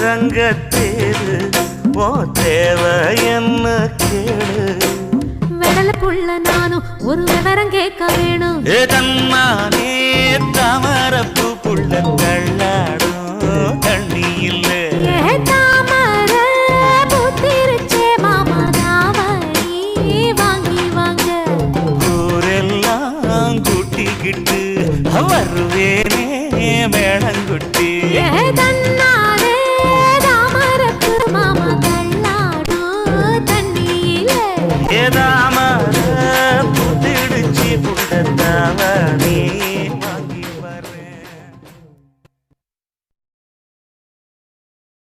ரங்கத்தேரு ஓ தேவை என்ன கேளு வெடல புள்ள நானும் ஒரு விவரம் கேட்க வேணும் தன்னானே தாமரப்பு புள்ள தள்ளாடும் தண்ணி இல்ல தாமர புத்திருச்சே மாமா தாவணி வாங்கி வாங்க ஊரெல்லாம் கூட்டிக்கிட்டு வருவேனே மேளங்குட்டி